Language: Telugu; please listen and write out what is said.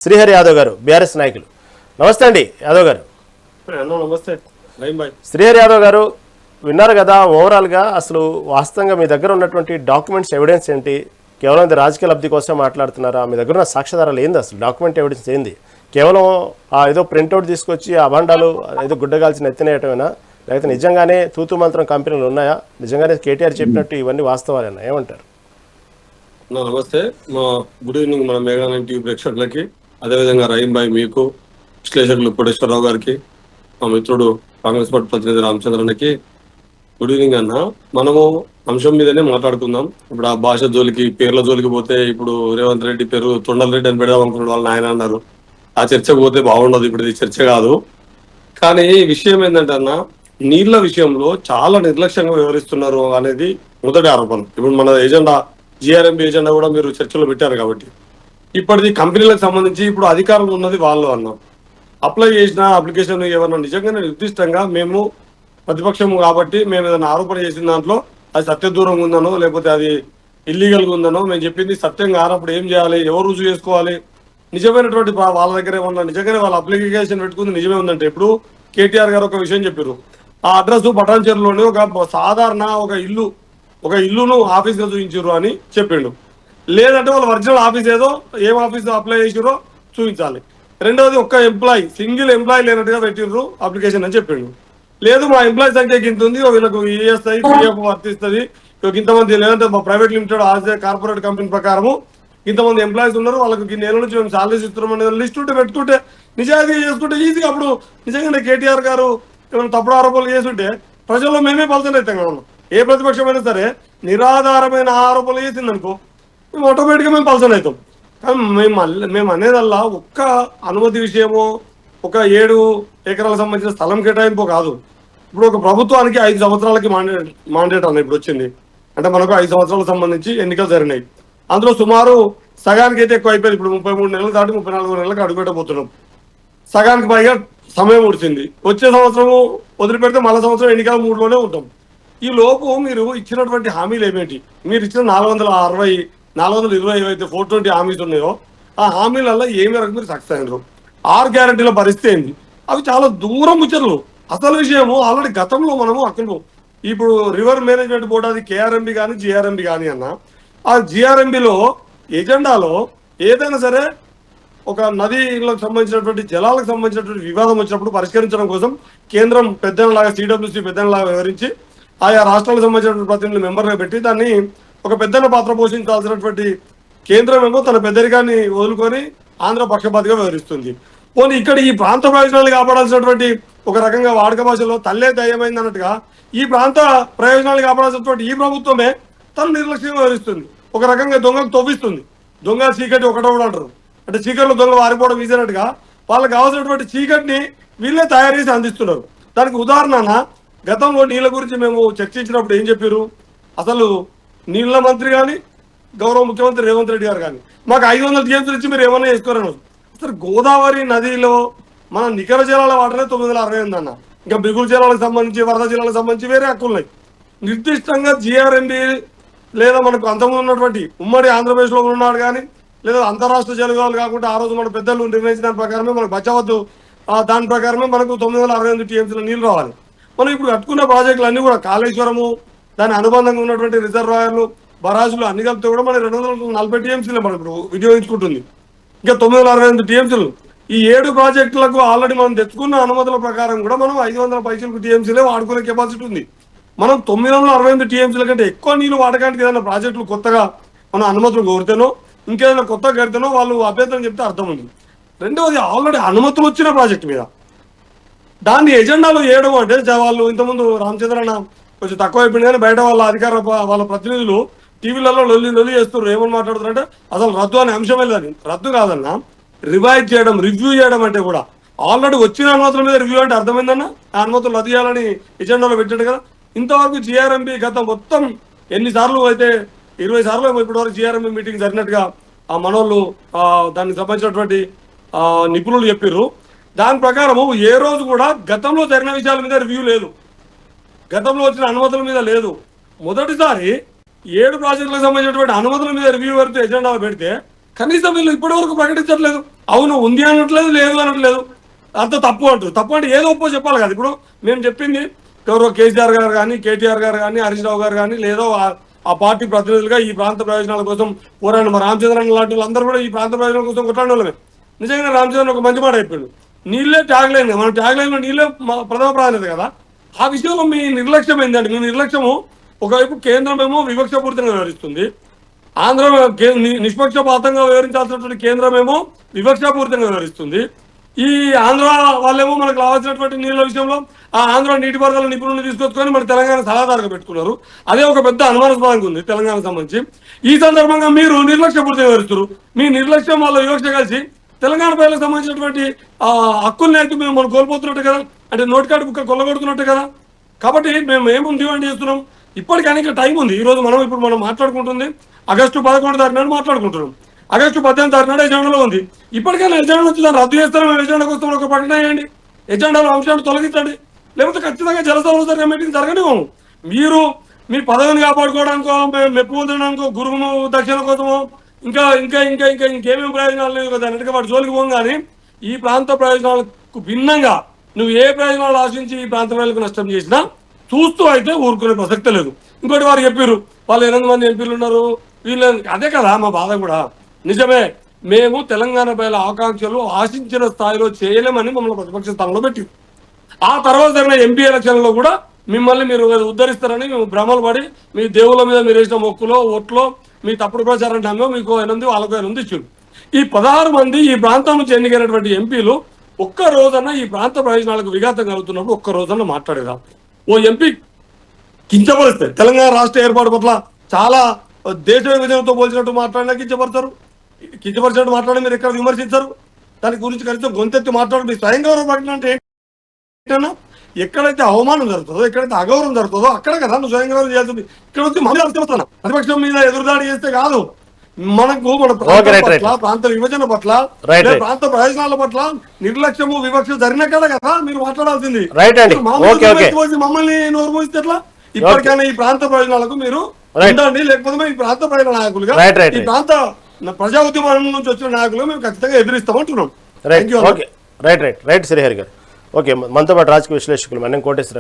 శ్రీహరి యాదవ్ గారు బీఆర్ఎస్ నాయకులు. నమస్తే అండి యాదవ్ గారు. నమస్తే శ్రీహరి యాదవ్ గారు, విన్నారు కదా ఓవరాల్గా అసలు వాస్తవంగా మీ దగ్గర ఉన్నటువంటి డాక్యుమెంట్స్ ఎవిడెన్స్ ఏంటి? కేవలం ఇది రాజకీయ లబ్ధి కోసం మాట్లాడుతున్నారా? మీ దగ్గర ఉన్న సాక్ష్యాధారాలు ఏంది? అసలు డాక్యుమెంట్ ఎవిడెన్స్ ఏంది? కేవలం ఏదో ప్రింట్అవుట్ తీసుకొచ్చి అభాండాలు ఏదో గుడ్డగాల్చిన ఎత్తినేయటమేనా, లేకపోతే నిజంగానే తూతు మంత్రం కంపెనీలు ఉన్నాయా? నిజంగానే కేటీఆర్ చెప్పినట్టు ఇవన్నీ వాస్తవాలేనా? ఏమంటారు? నమస్తే, గుడ్ ఈవినింగ్ మన మెగా 9 టీవీ ప్రేక్షకులకి, అదేవిధంగా రహీం భాయ్ మీకు, విశ్లేషకులు కోటేశ్వరరావు గారికి, మా మిత్రుడు కాంగ్రెస్ పార్టీ ప్రతినిధి రామచంద్రన్కి గుడ్ ఈవినింగ్ అన్న. మనము అంశం మీదనే మాట్లాడుకుందాం. ఇప్పుడు ఆ భాష జోలికి, పేర్ల జోలికి పోతే ఇప్పుడు రేవంత్ రెడ్డి పేరు తొండల రెడ్డి అని పెడదాం అనుకున్నాడు, వాళ్ళ ఆయన అన్నారు. ఆ చర్చకు పోతే బాగుండదు, ఇప్పుడు ఇది చర్చ కాదు. కానీ విషయం ఏంటంటే అన్న, నీళ్ల విషయంలో చాలా నిర్లక్ష్యంగా వ్యవహరిస్తున్నారు అనేది మొదటి ఆరోపణ. ఇప్పుడు మన ఎజెండా జిఆర్ఎంబి ఎజెండా కూడా మీరు చర్చలో పెట్టారు కాబట్టి, ఇప్పటిది కంపెనీలకు సంబంధించి ఇప్పుడు అధికారం ఉన్నది వాళ్ళు అన్నాం. అప్లై చేసిన అప్లికేషన్ ఏమన్నా నిజంగానే నిర్దిష్టంగా మేము ప్రతిపక్షం కాబట్టి మేము ఏదైనా ఆరోపణ చేసిన దాంట్లో అది సత్యదూరంగా ఉందనో లేకపోతే అది ఇల్లీగల్గా ఉందనో మేము చెప్పింది సత్యం కానప్పుడు ఏం చేయాలి, ఎవరు రుజువు చేసుకోవాలి? నిజమైనటువంటి వాళ్ళ దగ్గర ఏమన్నా నిజంగానే వాళ్ళ అప్లికేషన్ పెట్టుకుంది నిజమే ఉందంటే, ఇప్పుడు కేటీఆర్ గారు ఒక విషయం చెప్పారు, ఆ అడ్రస్ పటాన్చెరులోనే ఒక సాధారణ ఒక ఇల్లును ఆఫీస్గా చూపించారు అని చెప్పిండు. లేదంటే వాళ్ళ ఒరిజినల్ ఆఫీస్ ఏదో ఏం ఆఫీస్ అప్లై చేసిరో చూపించాలి. రెండవది ఒక్క సింగిల్ ఎంప్లాయీ లేనట్టుగా పెట్టిర్రు అప్లికేషన్ అని చెప్పిండు. లేదు, మా ఎంప్లాయీ సంఖ్య ఇంత ఉంది, వీళ్ళకు ఈఎస్ఐ పిఎఫ్ వర్తిస్తుంది, ఇంతమంది, లేదంటే మా ప్రైవేట్ లిమిటెడ్ కార్పొరేట్ కంపెనీ ప్రకారము ఇంతమంది ఎంప్లాయీస్ ఉన్నారు, వాళ్ళకి నెల నుంచి మేము సాలరీస్ ఇస్తున్నాం అనేది లిస్ట్ ఉంటే పెట్టుకుంటే నిజాయితీ చేసుకుంటే ఈజీగా, అప్పుడు నిజంగానే కేటీఆర్ గారు ఏమైనా తప్పుడు ఆరోపణలు చేస్తుంటే ప్రజల్లో మేమే పలసన అవుతాం కదా. ఏ ప్రతిపక్షమైనా సరే నిరాధారమైన ఆరోపణలు చేసిందనుకో మేము ఆటోమేటిక్గా మేము పలసన అవుతాం. కానీ మేము అనేదల్లా ఒక్క అనుమతి విషయమో, ఒక 7 ఎకరాలకు సంబంధించిన స్థలం కేటాయింపు కాదు. ఇప్పుడు ఒక ప్రభుత్వానికి 5 సంవత్సరాలకి మాండేట్ అన్న ఇప్పుడు వచ్చింది అంటే, మనకు 5 సంవత్సరాలకు సంబంధించి ఎన్నికలు జరిగినాయి. అందులో సుమారు సగానికి అయితే ఎక్కువ అయిపోయింది. ఇప్పుడు 33 నెలలు దాటి 34 నెలలకు అడుగుపెట్టబోతున్నాం. సగానికి పైగా సమయం ఉడిచింది. వచ్చే సంవత్సరము వదిలిపెడితే మళ్ళీ సంవత్సరం ఎన్నికల 3లోనే ఉంటాం. ఈ లోపు మీరు ఇచ్చినటువంటి హామీలు ఏమేంటి? మీరు ఇచ్చిన 420 ఏవైతే 420 హామీస్ ఉన్నాయో ఆ హామీలలో ఏ మేరకు మీరు సక్సెస్ అయినారు? 6 గ్యారంటీల పరిస్థితి ఏంది? అవి చాలా దూరం ముచ్చట్లు. అసలు విషయము ఆల్రెడీ గతంలో మనము అక్కడ ఇప్పుడు రివర్ మేనేజ్మెంట్ బోర్డు, అది కేఆర్ఎంబి కానీ జిఆర్ఎంబి కానీ అన్న, ఆ జిఆర్ఎంబిలో ఎజెండాలో ఏదైనా సరే ఒక నదిలకు సంబంధించినటువంటి జలాలకు సంబంధించినటువంటి వివాదం వచ్చినప్పుడు పరిష్కరించడం కోసం కేంద్రం పెద్దలాగా సిడబ్ల్యూసీ పెద్దలాగా వివరించి ఆయా రాష్ట్రాలకు సంబంధించినటువంటి ప్రతినిధులు మెంబర్గా పెట్టి దాన్ని ఒక పెద్దన పాత్ర పోషించాల్సినటువంటి కేంద్రం ఏమో తన పెద్దరికాన్ని వదులుకొని ఆంధ్ర పక్షపాతిగా వ్యవహరిస్తుంది. పోనీ ఇక్కడ ఈ ప్రాంత ప్రయోజనాలు కాపాడాల్సినటువంటి, ఒక రకంగా వాడుక భాషలో తల్లే దయ్యమైంది అన్నట్టుగా, ఈ ప్రాంత ప్రయోజనాలు కాపాడాల్సినటువంటి ఈ ప్రభుత్వమే తను నిర్లక్ష్యంగా వ్యవహరిస్తుంది. ఒక రకంగా దొంగకు తవ్విస్తుంది. దొంగ చీకటి ఒకటో అంటారు అంటే, చీకట్లో దొంగ వారిపోవడం ఈజీనట్టుగా వాళ్ళకి కావాల్సినటువంటి చీకటిని వీళ్ళే తయారు చేసి అందిస్తున్నారు. దానికి ఉదాహరణ, గతంలో నీళ్ళ గురించి మేము చర్చించినప్పుడు ఏం చెప్పారు? అసలు నీళ్ళ మంత్రి కానీ గౌరవ ముఖ్యమంత్రి రేవంత్ రెడ్డి గారు కానీ మాకు 500 టీఎంసీలు ఇచ్చి మీరు ఏమన్నా చేసుకోరన్నారు. అసలు గోదావరి నదిలో మన నికర జలాల వాటరే 968 అన్న. ఇంకా బిగులు జలాలకు సంబంధించి, వరద జిల్లాలకు సంబంధించి వేరే హక్కులు ఉన్నాయి. నిర్దిష్టంగా జిఆర్ఎంబి లేదా మనకు అంతకుముందు ఉన్నటువంటి ఉమ్మడి ఆంధ్రప్రదేశ్లో ఉన్నాడు కానీ, లేదా అంతరాష్ట్ర జలగాలు కాకుండా ఆ రోజు మన పెద్దలు నిర్ణయించిన దాని ప్రకారమే మనకు బచ్చవద్దు, దాని ప్రకారమే మనకు 968 టీఎంసీల నీళ్ళు రావాలి. మనం ఇప్పుడు కట్టుకున్న ప్రాజెక్టులు అన్నీ కూడా కాళేశ్వరము, దాని అనుబంధంగా ఉన్నటువంటి రిజర్వాయర్లు, బరాజులు అన్ని కలిపితే కూడా మన 240 టీఎంసీలు మనం ఇప్పుడు వినియోగించుకుంటుంది. ఇంకా 968 టీఎంసీలు. ఈ 7 ప్రాజెక్టులకు ఆల్రెడీ మనం తెచ్చుకున్న అనుమతుల ప్రకారం కూడా మనం 500 పైసలకు టీఎంసీలే వాడుకునే కెపాసిటీ ఉంది. మనం 968 టీఎంసీల కంటే ఎక్కువ నీళ్ళు వాడకానికి ఏదైనా ప్రాజెక్టులు కొత్తగా మనం అనుమతులు కోరితేనో, ఇంకేదైనా కొత్తగా కడితేనో వాళ్ళు అభ్యంతరం చెప్తే అర్థం ఉంది. రెండవది, ఆల్రెడీ అనుమతులు వచ్చిన ప్రాజెక్టు మీద దాన్ని ఎజెండాలో చేయడం అంటే, వాళ్ళు ఇంతకుముందు రామచంద్రన్న కొంచెం తక్కువ అయిపోయింది కానీ బయట వాళ్ళ ప్రతినిధులు టీవీలలో లొల్లి చేస్తున్నారు. ఏమని మాట్లాడుతున్నారంటే అసలు రద్దు అనే అంశమే లేదని. రద్దు కాదన్నా, రివైజ్ చేయడం, రివ్యూ చేయడం అంటే కూడా ఆల్రెడీ వచ్చిన అనుమతుల మీద రివ్యూ అంటే అర్థమైందన్న, ఆ అనుమతులు రద్దు చేయాలని ఎజెండాలో పెట్టాడు కదా. ఇంతవరకు జిఆర్ఎంబి గత మొత్తం ఎన్నిసార్లు అయితే 20 సార్లు ఇప్పటివరకు జిఆర్ఎంబి మీటింగ్ జరిగినట్టుగా ఆ మనోళ్ళు దానికి సంబంధించినటువంటి నిపుణులు చెప్పారు. దాని ప్రకారము ఏ రోజు కూడా గతంలో జరిగిన విషయాల మీద రివ్యూ లేదు, గతంలో వచ్చిన అనుమతుల మీద లేదు. మొదటిసారి 7 ప్రాజెక్టులకు సంబంధించినటువంటి అనుమతుల మీద రివ్యూ పెడితే ఎజెండాలో పెడితే కనీసం వీళ్ళు ఇప్పటి వరకు ప్రకటించట్లేదు. అవును ఉంది అనట్లేదు, లేదు అనట్లేదు. అంత తప్పు అంటారు. తప్పు అంటే ఏదో ఒప్పో చెప్పాలి కదా. ఇప్పుడు మేము చెప్పింది ఎవరో కేసీఆర్ గారు కానీ, కేటీఆర్ గారు కానీ, హరీష్ రావు గారు కానీ, లేదో ఆ పార్టీ ప్రతినిధులుగా ఈ ప్రాంత ప్రయోజనాల కోసం పోరాడిన మా రామచంద్రన్ లాంటి వాళ్ళందరూ కూడా ఈ ప్రాంత ప్రయోజనాల కోసం కొట్లాడిన వాళ్ళమే. నిజంగా రామచంద్రన్ ఒక మంచి మాట అయిపోయాడు, నీళ్ళే ట్యాగ్ లైన్, మన ట్యాగ్ లైన్ లో నీళ్ళే ప్రథమ ప్రాధాన్యత కదా. ఆ విషయంలో మీ నిర్లక్ష్యం ఏంటంటే, మీ నిర్లక్ష్యము ఒకవైపు కేంద్రమేమో వివక్షపూరితంగా వ్యవహరిస్తుంది, ఆంధ్ర నిష్పక్షపాతంగా వ్యవహరించాల్సినటువంటి కేంద్రమేమో వివక్షాపూరితంగా వ్యవహరిస్తుంది. ఈ ఆంధ్ర వాళ్ళేమో మనకు రావాల్సినటువంటి నీళ్ళ విషయంలో ఆ ఆంధ్ర నీటిపారుదల నిపుణులను తీసుకొచ్చుకొని మన తెలంగాణ సలహాదారుగా పెట్టుకున్నారు. అదే ఒక పెద్ద అనుమానాస్పదంగా ఉంది తెలంగాణకు సంబంధించి. ఈ సందర్భంగా మీరు నిర్లక్ష్యపూరితంగా వ్యవహరిస్తారు. మీ నిర్లక్ష్యం వాళ్ళ వివక్ష కలిసి తెలంగాణ ప్రజలకు సంబంధించినటువంటి హక్కుల్ని అయితే మనం కోల్పోతున్నట్టు కదా, అంటే నోటికాడు బుక్క కొల్లగొడుతున్నట్టు కదా. కాబట్టి మేము ఏమేమి డిమాండ్ చేస్తున్నాం, ఇప్పటికీ ఇంకా టైం ఉంది. ఈరోజు ఇప్పుడు మనం మాట్లాడుకుంటుంది ఆగస్టు 11 తారీఖు మాట్లాడుకుంటున్నాం. ఆగస్టు 18 తారీఖు ఎజెండాలో ఉంది. ఇప్పటికైనా ఎజెండా నుంచి దాన్ని రద్దు చేస్తారో మేము ఎజెండా కోసం ఒక ప్రకటన చేయండి, ఎజెండాలో అంశాన్ని తొలగించండి, లేకపోతే ఖచ్చితంగా జలసంవత్సర మీటింగ్ జరగనివ్వము. మీరు మీ పదవిని కాపాడుకోవడానికో, మెప్పు పొందడానికో, గురువును దక్షిణ కోసమో, ఇంకా ఇంకా ఇంకా ఇంకా ఇంకేమేమి ప్రయోజనాలు లేవు కదా అన్నట్టుగా వాటి జోలికి పోం. కానీ ఈ ప్రాంత ప్రయోజనాలకు భిన్నంగా నువ్వు ఏ ప్రయోజనాలు ఆశించి ఈ ప్రాంత ప్రజలకు నష్టం చేసినా చూస్తూ అయితే ఊరుకునే ప్రసక్తే లేదు. ఇంకోటి వారు చెప్పారు, వాళ్ళు 8 మంది ఎంపీలు ఉన్నారు వీళ్ళు, అదే కదా మా బాధ కూడా. నిజమే, మేము తెలంగాణ ప్రజల ఆకాంక్షలు ఆశించిన స్థాయిలో చేయలేమని మమ్మల్ని ప్రతిపక్ష స్థానంలో పెట్టి, ఆ తర్వాత జరిగిన ఎంపీ ఎలక్షన్లో కూడా మిమ్మల్ని మీరు ఉద్ధరిస్తారని మేము భ్రమలు పడి మీ దేవుళ్ళ మీద మీరు వేసిన మొక్కులో ఓట్లో మీ తప్పుడు ప్రచారం టైంలో మీకు 8 వాళ్ళకు 8 ఇచ్చారు. ఈ 16 మంది ఈ ప్రాంతం నుంచి ఎన్నికైనటువంటి ఎంపీలు ఒక్క రోజన్నా ఈ ప్రాంత ప్రయోజనాలకు విఘాతం కలుగుతున్నప్పుడు ఒక్క రోజన్నా మాట్లాడేదా? ఓ ఎంపీ కించపరిస్తే తెలంగాణ రాష్ట్ర ఏర్పాటు పట్ల చాలా దేశ విభజనతో పోల్చినట్టు మాట్లాడినా కించపడతారు, కించపరిచినట్టు మాట్లాడి మీరు ఎక్కడ విమర్శించరు. దాని గురించి కనీసం గొంతెత్తి మాట్లాడి మీ స్వయం గౌరవ ప్రకటన అంటే ఏంటన్నా, ఎక్కడైతే అవమానం జరుగుతుందో, ఎక్కడైతే అగౌరవం జరుగుతుందో అక్కడ కదా నువ్వు స్వయం గౌరవం చేయాల్సింది. ఇక్కడ వచ్చి మళ్ళీ అర్థమవుతున్నా ప్రతిపక్షం మీద ఎదురుదాడి చేస్తే కాదు, మనకు మన ప్రాంత విభజన పట్ల, ప్రాంత ప్రయోజనాల పట్ల నిర్లక్ష్యము వివక్ష జరిగిన కదా మీరు మాట్లాడాల్సింది. మమ్మల్ని నోరు మోస్తే ఎట్లా? ఇప్పటికైనా ఈ ప్రాంత ప్రయోజనాలకు మీరు ఉండండి, లేకపోతే ఈ ప్రాంత ప్రజల నాయకులుగా, ఈ ప్రాంత ప్రజా ఉద్యమం నుంచి వచ్చిన నాయకులు మేము ఖచ్చితంగా ఎదిరిస్తామంటున్నాం. రైట్ శ్రీహరి గారు. ఓకే, మనతో పాటు రాజకీయ విశ్లేషకులు మన్నం కోటేశ్వర